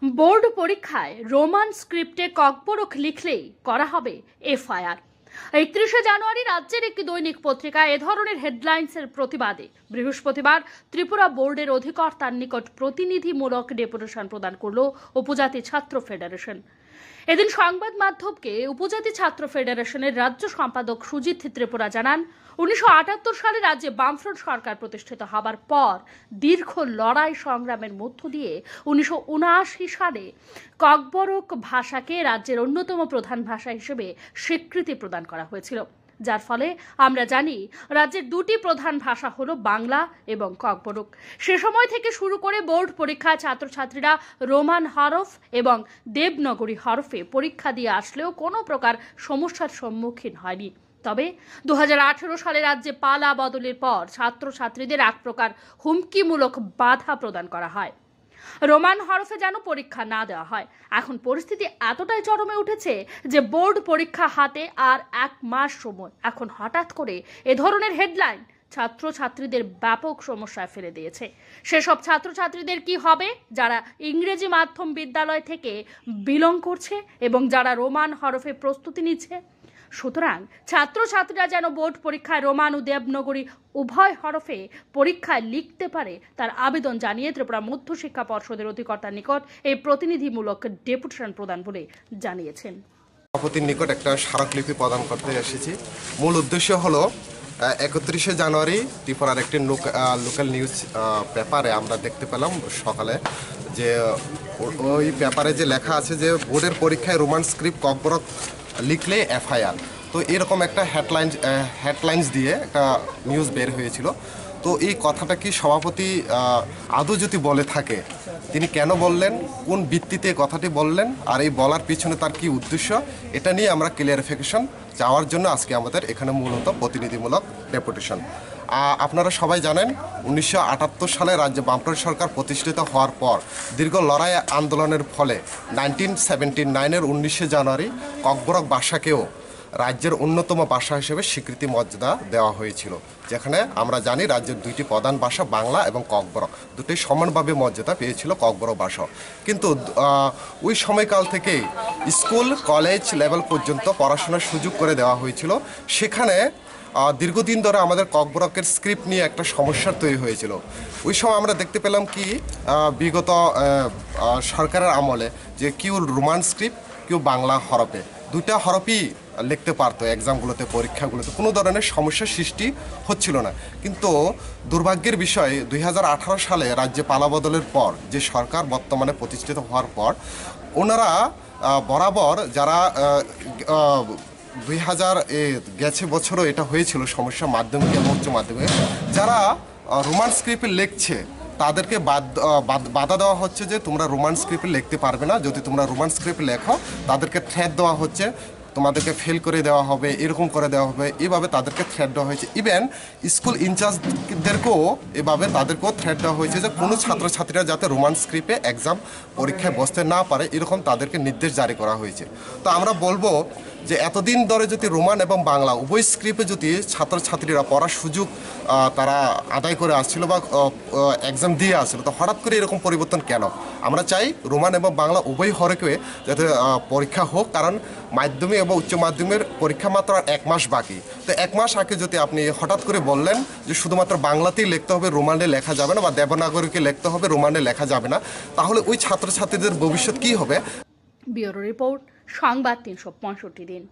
Board পরীক্ষায় Roman স্ক্রিপ্টে Kokborok লিখলেই করা হবে এফআইআর। 31শে জানুয়ারি রাজ্যের একটি দৈনিক পত্রিকায় এ ধরনের হেডলাইন্সের প্রতিবাদে বৃহস্পতিবার ত্রিপুরা বোর্ডের অধিকর্তার নিকট প্রতিনিধিমূলক ডেপুটেশন প্রদান করল উপজাতি ছাত্র ফেডারেশন। এদিন সংবাদ মাধ্যমকে উপজাতি ছাত্র ফেডারেশনের রাজ্য সম্পাদক সুজিত ত্রিপুরা জানান, 1978 সালে রাজ্যে বামফ্রন্ট সরকার প্রতিষ্ঠিত হবার পর দীর্ঘ লড়াই সংগ্রামের মধ্য দিয়ে 1979 সালে ককবরক ভাষাকে রাজ্যের অন্যতম প্রধান ভাষা হিসেবে স্বীকৃতি প্রদান করা হয়েছিল, যার ফলে আমরা জানি রাজ্যের দুটি প্রধান ভাষা হলো বাংলা এবং ককবরক। সে সময় থেকে শুরু করে বোর্ড পরীক্ষায় ছাত্রছাত্রীরা রোমান হরফ এবং দেবনাগরী হরফে পরীক্ষা দিয়ে আসলেও কোনো প্রকার সমস্যার সম্মুখীন হয়নি। তবে 2018 সালে রাজ্যে পালা বদলের পর ছাত্রছাত্রীদের এক প্রকার হুমকিমূলক বাধা প্রদান করা হয়, রোমান হরফে যেন পরীক্ষা না দেওয়া হয়। এখন পরিস্থিতি এতটাই চরমে উঠেছে যে বোর্ড পরীক্ষা হাতে আর 1 মাস সময়। এখন হঠাৎ করে এ ধরনের হেডলাইন ছাত্রছাত্রীদের ব্যাপক সমস্যায় ফেলে দিয়েছে। সেসব ছাত্রছাত্রীদের কি হবে যারা ইংরেজি মাধ্যম বিদ্যালয় থেকে বিলং করছে এবং যারা রোমান হরফে প্রস্তুতি নিচ্ছে। সুতরাং ছাত্রছাত্রীরা যেন বোর্ড পরীক্ষায় রোমান ও দেবনাগরী উভয় হরফে পরীক্ষায় লিখতে পারে তার আবেদন জানিয়ে ত্রিপুরা মধ্যশিক্ষা পর্ষদের অধিকর্তার নিকট এই প্রতিনিধিমূলক ডেপুটেশন প্রদান বলে জানিয়েছেন। সভাপতির নিকট একটা স্মারকলিপি প্রদান করতে এসেছি। মূল উদ্দেশ্য হলো 31শে জানুয়ারি ত্রিপুরার একটি লোকাল নিউজ পেপারে আমরা দেখতে পেলাম সকালে যে ওই পেপারে যে লেখা আছে যে বোর্ডের পরীক্ষায় রোমান স্ক্রিপ্ট ককবরক লিখলে এফআইআর। তো এরকম একটা হেডলাইন্স দিয়ে একটা নিউজ বের হয়েছিল। তো এই কথাটা কি সভাপতি আদৌ যদি বলে থাকে তিনি কেন বললেন, কোন ভিত্তিতে কথাটি বললেন, আর এই বলার পিছনে তার কি উদ্দেশ্য, এটা নিয়ে আমরা ক্লিয়ারিফিকেশন চাওয়ার জন্য আজকে আমাদের এখানে মূলত প্রতিনিধিমূলক ডেপুটেশন। আপনারা সবাই জানেন 1978 সালে রাজ্যে বামফ্রন্ট সরকার প্রতিষ্ঠিত হওয়ার পর দীর্ঘ লড়াই আন্দোলনের ফলে 1979-এর 19শে জানুয়ারি ককবরক ভাষাকেও রাজ্যের অন্যতম ভাষা হিসেবে স্বীকৃতি মর্যাদা দেওয়া হয়েছিল, যেখানে আমরা জানি রাজ্যের দুইটি প্রধান ভাষা বাংলা এবং ককবরক দুটি সমানভাবে মর্যাদা পেয়েছিল ককবরক ভাষা। কিন্তু ওই সময়কাল থেকেই স্কুল কলেজ লেভেল পর্যন্ত পড়াশোনার সুযোগ করে দেওয়া হয়েছিল। সেখানে দীর্ঘদিন ধরে আমাদের ককবরকের স্ক্রিপ্ট নিয়ে একটা সমস্যার তৈরি হয়েছিল। ওই সময় আমরা দেখতে পেলাম কি বিগত সরকারের আমলে যে কেউ রোমান স্ক্রিপ্ট কেউ বাংলা হরফে দুইটা হরফই লিখতে পারতো, এক্সামগুলোতে পরীক্ষাগুলোতে কোনো ধরনের সমস্যার সৃষ্টি হচ্ছিল না। কিন্তু দুর্ভাগ্যের বিষয় 2018 সালে রাজ্যে পালাবদলের পর যে সরকার বর্তমানে প্রতিষ্ঠিত হওয়ার পর ওনারা বরাবর যারা 2000 গেছে বছরও এটা হয়েছিল সমস্যা মাধ্যমিক এবং উচ্চ মাধ্যমিক যারা রোমান স্ক্রিপ্টে লিখছে তাদেরকে বাধা দেওয়া হচ্ছে যে তোমরা রোমান স্ক্রিপ্টে লিখতে পারবে না। যদি তোমরা রোমান স্ক্রিপ্টে লেখো তাদেরকে থ্রেট দেওয়া হচ্ছে, তোমাদেরকে ফেল করে দেওয়া হবে, এরকম করে দেওয়া হবে, এভাবে তাদেরকে থ্রেট দেওয়া হয়েছে। ইভেন স্কুল ইনচার্জদেরকেও এভাবে তাদেরকেও থ্রেট দেওয়া হয়েছে যে কোনো ছাত্রছাত্রীরা যাতে রোমান স্ক্রিপ্টে এক্সাম পরীক্ষায় বসতে না পারে এরকম তাদেরকে নির্দেশ জারি করা হয়েছে। তো আমরা বলবো যে এতদিন ধরে যদি রোমান এবং বাংলা উভয় স্ক্রিপ্টে যদি ছাত্রছাত্রীরা পড়ার সুযোগ তারা আদায় করে আসছিল বা এক্সাম দিয়ে আসছিল, তো হঠাৎ করে এরকম পরিবর্তন কেন? আমরা চাই রোমান এবং বাংলা উভয় হরফে যাতে পরীক্ষা হোক, কারণ মাধ্যমিক এবং উচ্চ মাধ্যমিকের পরীক্ষা মাত্র 1 মাস বাকি। তো 1 মাস আগে যদি আপনি হঠাৎ করে বললেন যে শুধুমাত্র বাংলাতেই লিখতে হবে, রোমানে লেখা যাবে না, বা দেবনাগরীকে লিখতে হবে, রোমানে লেখা যাবে না, তাহলে ওই ছাত্রছাত্রীদের ভবিষ্যৎ কী হবে? ব্যুরো রিপোর্ট, সংবাদ 365 দিন।